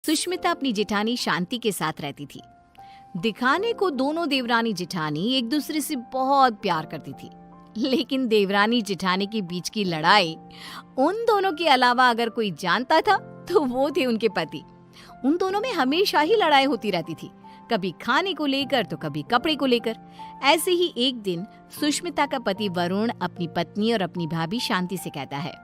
सुष्मिता अपनी जेठानी शांति के साथ रहती थी। दिखाने को दोनों देवरानी जेठानी एक दूसरे से बहुत प्यार करती थी, लेकिन देवरानी जेठानी के बीच की लड़ाई उन दोनों के अलावा अगर कोई जानता था तो वो थे उनके पति। उन दोनों में हमेशा ही लड़ाई होती रहती थी, कभी खाने को लेकर तो कभी कपड़े को लेकर। ऐसे ही एक दिन सुष्मिता का पति वरुण अपनी पत्नी और अपनी भाभी शांति से कहता है,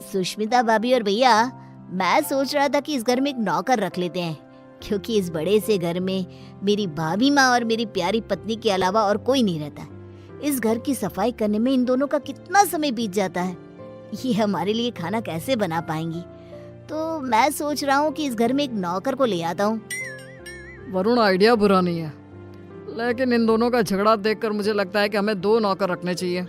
सुष्मिता भाभी और भैया, मैं सोच रहा था कि इस घर में एक नौकर रख लेते हैं, क्योंकि इस बड़े से घर में मेरी भाभी माँ और मेरी प्यारी पत्नी के अलावा और कोई नहीं रहता। इस घर की सफाई करने में इन दोनों का कितना समय बीत जाता है, ये हमारे लिए खाना कैसे बना पाएंगी। तो मैं सोच रहा हूँ कि इस घर में एक नौकर को ले आता हूँ। वरुण, आइडिया बुरा नहीं है, लेकिन इन दोनों का झगड़ा देखकर मुझे लगता है कि हमें 2 नौकर रखने चाहिए।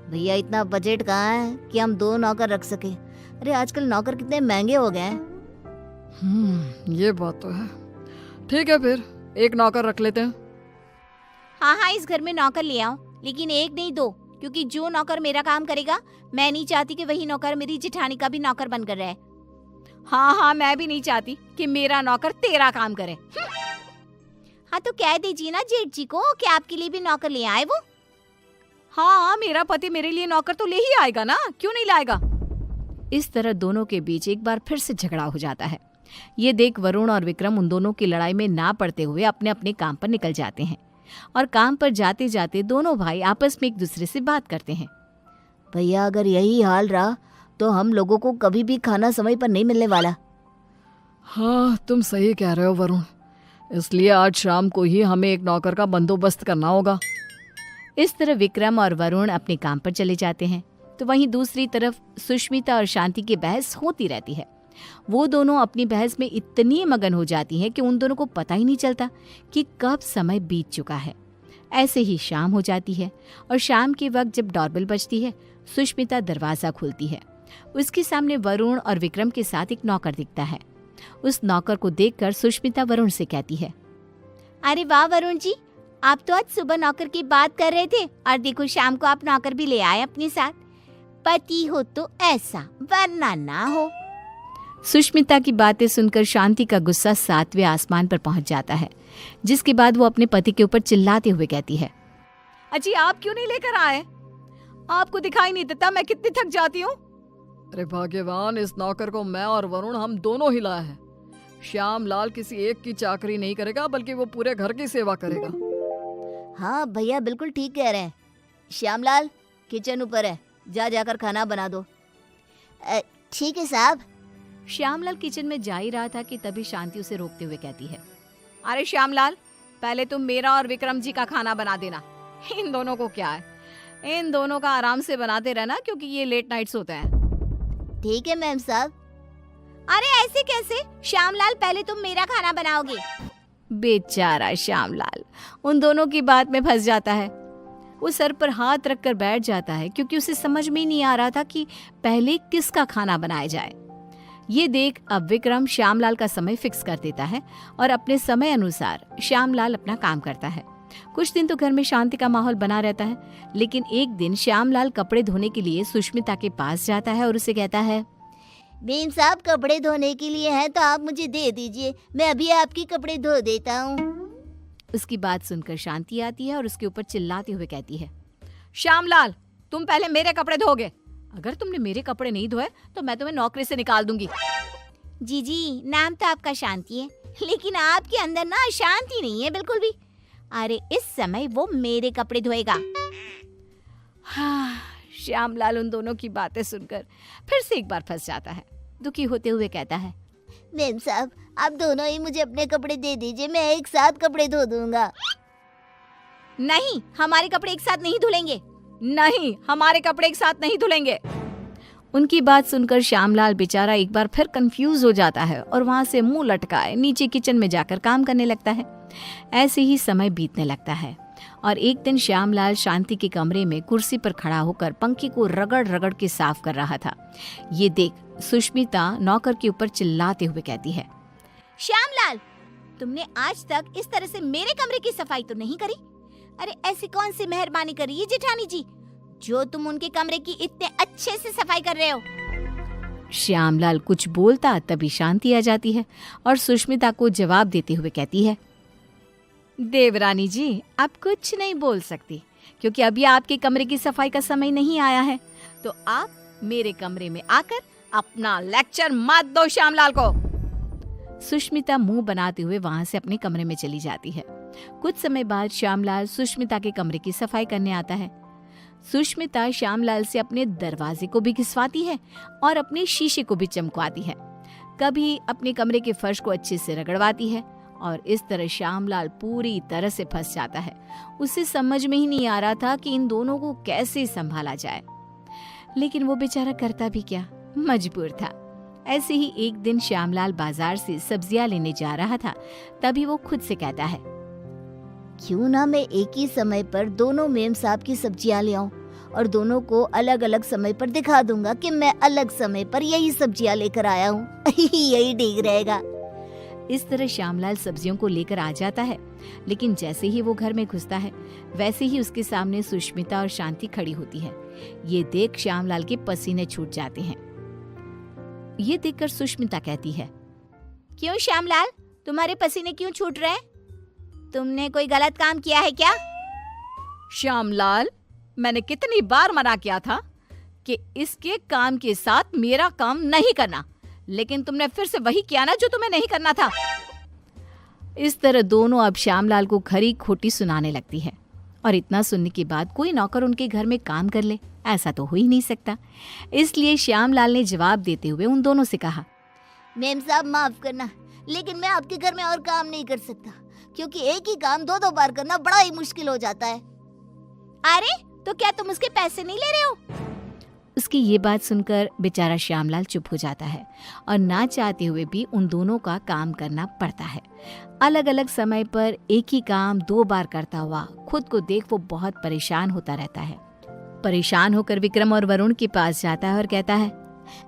भैया, इतना बजट कहाँ है कि हम 2 नौकर रख सके। अरे आजकल नौकर कितने महंगे हो गए हैं। ये बात तो है। ठीक है, फिर 1 नौकर रख लेते हैं। हाँ, इस घर में नौकर ले आओ, लेकिन 1 नहीं 2, क्योंकि जो नौकर मेरा काम करेगा, मैं नहीं चाहती कि वही नौकर मेरी जेठानी का भी नौकर बनकर रहे। हाँ, मैं भी नहीं चाहती कि मेरा नौकर तेरा काम करे। हाँ, तो कह दीजिए ना जेठ जी को कि आपके लिए भी नौकर ले आए वो। हाँ, मेरा पति मेरे लिए नौकर तो ले ही आएगा ना, क्यों नहीं लाएगा। इस तरह दोनों के बीच एक बार फिर से झगड़ा हो जाता है। ये देख वरुण और विक्रम उन दोनों की लड़ाई में ना पड़ते हुए अपने अपने काम पर निकल जाते हैं, और काम पर जाते जाते दोनों भाई आपस में एक दूसरे से बात करते हैं। भैया, अगर यही हाल रहा तो हम लोगों को कभी भी खाना समय पर नहीं मिलने वाला। हाँ, तुम सही कह रहे हो वरुण, इसलिए आज शाम को ही हमें एक नौकर का बंदोबस्त करना होगा। इस तरह विक्रम और वरुण अपने काम पर चले जाते हैं, तो वहीं दूसरी तरफ सुष्मिता और शांति की बहस होती रहती है। वो दोनों अपनी बहस में इतनी मगन हो जाती हैं कि उन दोनों को पता ही नहीं चलता कि कब समय बीत चुका है। ऐसे ही शाम हो जाती है, और शाम के वक्त जब डोरबेल बजती है, सुष्मिता दरवाजा खोलती है। उसके सामने वरुण और विक्रम के साथ एक नौकर दिखता है। उस नौकर को देखकर सुष्मिता वरुण से कहती है, अरे वाह वरुण जी, आप तो आज सुबह नौकर की बात कर रहे थे, और देखो शाम को आप नौकर भी ले आए अपने साथ। पति हो तो ऐसा, वरना ना हो। सुष्मिता की बातें सुनकर शांति का गुस्सा 7वें आसमान पर पहुंच जाता है, जिसके बाद वो अपने पति के ऊपर चिल्लाते हुए कहती है, अजी आप क्यों नहीं लेकर आए? आपको दिखाई नहीं देता मैं कितनी थक जाती हूँ? अरे भाग्यवान, इस नौकर को मैं और वरुण हम दोनों ही लाए हैं। श्याम लाल किसी एक की चाकरी नहीं करेगा, बल्कि वो पूरे घर की सेवा करेगा। हाँ भैया, बिल्कुल ठीक कह रहे हैं। श्यामलाल, किचन ऊपर है, जाकर खाना बना दो। ठीक है साहब। श्यामलाल किचन में जा ही रहा था कि तभी शांति उसे रोकते हुए कहती है, अरे श्यामलाल, पहले तुम मेरा और विक्रम जी का खाना बना देना। इन दोनों को क्या है, इन दोनों का आराम से बनाते रहना, क्योंकि ये लेट नाइट्स होते हैं। ठीक है मैम साहब। अरे ऐसे कैसे? श्यामलाल, पहले तुम मेरा खाना बनाओगे। बेचारा श्यामलाल उन दोनों की बात में फंस जाता है। वो सर पर हाथ रखकर बैठ जाता है, क्योंकि उसे समझ में ही नहीं आ रहा था कि पहले किसका खाना बनाया जाए। ये देख अब विक्रम श्यामलाल का समय फिक्स कर देता है, और अपने समय अनुसार श्यामलाल अपना काम करता है। कुछ दिन तो घर में शांति का माहौल बना रहता है, लेकिन एक दिन श्यामलाल कपड़े धोने के लिए सुष्मिता के पास जाता है और उसे कहता है, बेन साहब, कपड़े धोने के लिए हैं तो आप मुझे दे दीजिए, मैं अभी आपके कपड़े धो देता हूँ। उसकी बात सुनकर शांति आती है और उसके ऊपर चिल्लाते हुए कहती है, श्यामलाल, तुम पहले मेरे कपड़े धोगे। अगर तुमने मेरे कपड़े नहीं धोए तो मैं तुम्हें नौकरी से निकाल दूंगी। जी, नाम तो आपका शांति है, लेकिन आपके अंदर ना शांति नहीं है बिल्कुल भी। अरे इस समय वो मेरे कपड़े धोएगा। हाँ, श्यामलाल उन दोनों की बातें सुनकर फिर से एक बार फंस जाता है। दुखी होते हुए कहता है, मैम साहब, आप दोनों ही मुझे अपने कपड़े दे दीजिए, मैं एक साथ कपड़े धो दूंगा। नहीं, हमारे कपड़े एक साथ नहीं धुलेंगे। नहीं, हमारे कपड़े एक साथ नहीं धुलेंगे। उनकी बात सुनकर श्यामलाल बेचारा एक बार फिर कंफ्यूज हो जाता है, और वहां से मुंह लटकाए नीचे किचन में जाकर काम करने लगता है। ऐसे ही समय बीतने लगता है, और एक दिन श्यामलाल शांति के कमरे में कुर्सी पर खड़ा होकर पंखे को रगड़ रगड़ के साफ कर रहा था। ये देख सुष्मिता नौकर के ऊपर चिल्लाते हुए कहती है, श्यामलाल, तुमने आज तक इस तरह से मेरे कमरे की सफाई तो नहीं करी। अरे ऐसी कौन सी मेहरबानी करी है जेठानी जी, जो तुम उनके कमरे की इतने अच्छे से सफाई कर रहे हो। श्यामलाल कुछ बोलता तभी शांति आ जाती है और सुष्मिता को जवाब देते हुए कहती है, देवरानी जी, आप कुछ नहीं बोल सकती क्योंकि अभी आपके कमरे की सफाई का समय नहीं आया है, तो आप मेरे कमरे में आकर अपना लेक्चर मत दो श्यामलाल को। सुष्मिता मुंह बनाते हुए वहां से अपने कमरे में चली जाती है। कुछ समय बाद श्यामलाल सुष्मिता के कमरे की सफाई करने आता है। सुष्मिता श्यामलाल से अपने दरवाजे को भी घिसवाती है और अपने शीशे को भी चमकवाती है। कभी अपने कमरे के फर्श को अच्छे से रगड़वाती है और इस तरह श्यामलाल पूरी तरह से फंस जाता है। उसे समझ में ही नहीं आ रहा था कि इन दोनों को कैसे संभाला जाए, लेकिन वो बेचारा करता भी क्या, मजबूर था। ऐसे ही एक दिन श्यामलाल बाजार से सब्जियां लेने जा रहा था, तभी वो खुद से कहता है, क्यों ना मैं एक ही समय पर दोनों मेम साहब की सब्जियां ले आऊं और दोनों को अलग अलग समय पर दिखा दूंगा कि मैं अलग समय पर यही सब्जियां लेकर आया हूँ। यही ठीक रहेगा। इस तरह श्यामलाल सब्जियों को लेकर आ जाता है, लेकिन जैसे ही वो घर में घुसता है वैसे ही उसके सामने सुष्मिता और शांति खड़ी होती है। ये देख श्यामलाल के पसीने छूट जाते हैं। ये देखकर सुष्मिता कहती है, क्यों श्यामलाल, तुम्हारे पसीने क्यों छूट रहे हैं? तुमने कोई गलत काम किया है क्या? श्यामलाल, मैंने कितनी बार मना किया था कि इसके काम के साथ मेरा काम नहीं करना, लेकिन तुमने फिर से वही किया ना जो तुम्हें नहीं करना था। इस तरह दोनों अब श्यामलाल को खरी खोटी सुनाने लगती है और इतना सुनने के बाद कोई नौकर उनके घर में काम कर ले, ऐसा तो हो ही नहीं सकता। इसलिए श्यामलाल ने जवाब देते हुए उन दोनों से कहा, मेम साहब माफ करना, लेकिन मैं आपके घर में और काम नहीं कर सकता क्योंकि एक ही काम दो बार करना बड़ा ही मुश्किल हो जाता है। अरे तो क्या तुम उसके पैसे नहीं ले रहे हो? उसकी ये बात सुनकर बेचारा श्यामलाल चुप हो जाता है और ना चाहते हुए भी उन दोनों का काम करना पड़ता है। अलग अलग समय पर एक ही काम 2 बार करता हुआ खुद को देख वो बहुत परेशान होता रहता है। परेशान होकर विक्रम और वरुण के पास जाता है और कहता है,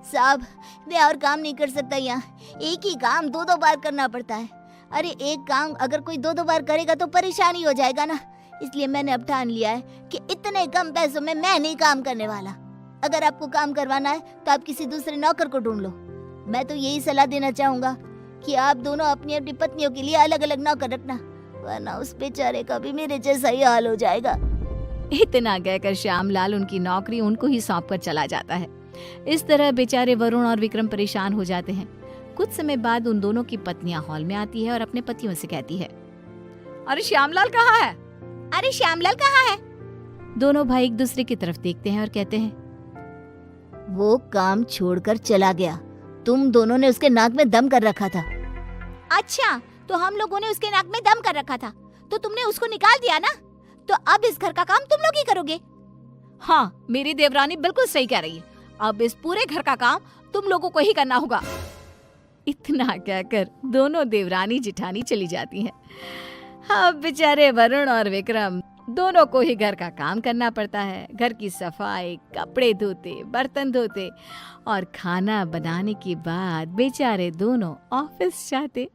साहब मैं और काम नहीं कर सकता, यहाँ एक ही काम 2 बार करना पड़ता है। अरे एक काम अगर कोई 2 बार करेगा तो परेशानी हो जाएगा ना, इसलिए मैंने अब ठान लिया है कि इतने कम पैसों में मैं नहीं काम करने वाला। अगर आपको काम करवाना है तो आप किसी दूसरे नौकर को ढूंढ लो। मैं तो यही सलाह देना चाहूंगा कि आप दोनों अपनी अपनी पत्नियों के लिए अलग अलग नौकर रखना, वरना उस बेचारे का भी मेरे जैसा ही हाल हो जाएगा। इतना कहकर श्यामलाल उनकी नौकरी उनको ही सौंप कर चला जाता है। इस तरह बेचारे वरुण और विक्रम परेशान हो जाते हैं। कुछ समय बाद उन दोनों की पत्नियां हॉल में आती है और अपने पतियों से कहती है, अरे श्यामलाल कहाँ है? अरे श्यामलाल कहाँ है? दोनों भाई एक दूसरे की तरफ देखते हैं और कहते हैं, वो काम छोड़कर चला गया। तुम दोनों ने उसके नाक में दम कर रखा था। अच्छा, तो हम लोगों ने उसके नाक में दम कर रखा था तो तुमने उसको निकाल दिया ना, तो अब इस घर का काम तुम लोग ही करोगे। हाँ, मेरी देवरानी बिल्कुल सही कह रही है, अब इस पूरे घर का काम तुम लोगों को ही करना होगा। इतना कहकर दोनों देवरानी जिठानी चली जाती हैं। अब बेचारे वरुण और विक्रम दोनों को ही घर का काम करना पड़ता है। घर की सफाई, कपड़े धोते, बर्तन धोते और खाना बनाने के बाद बेचारे दोनों ऑफिस जाते।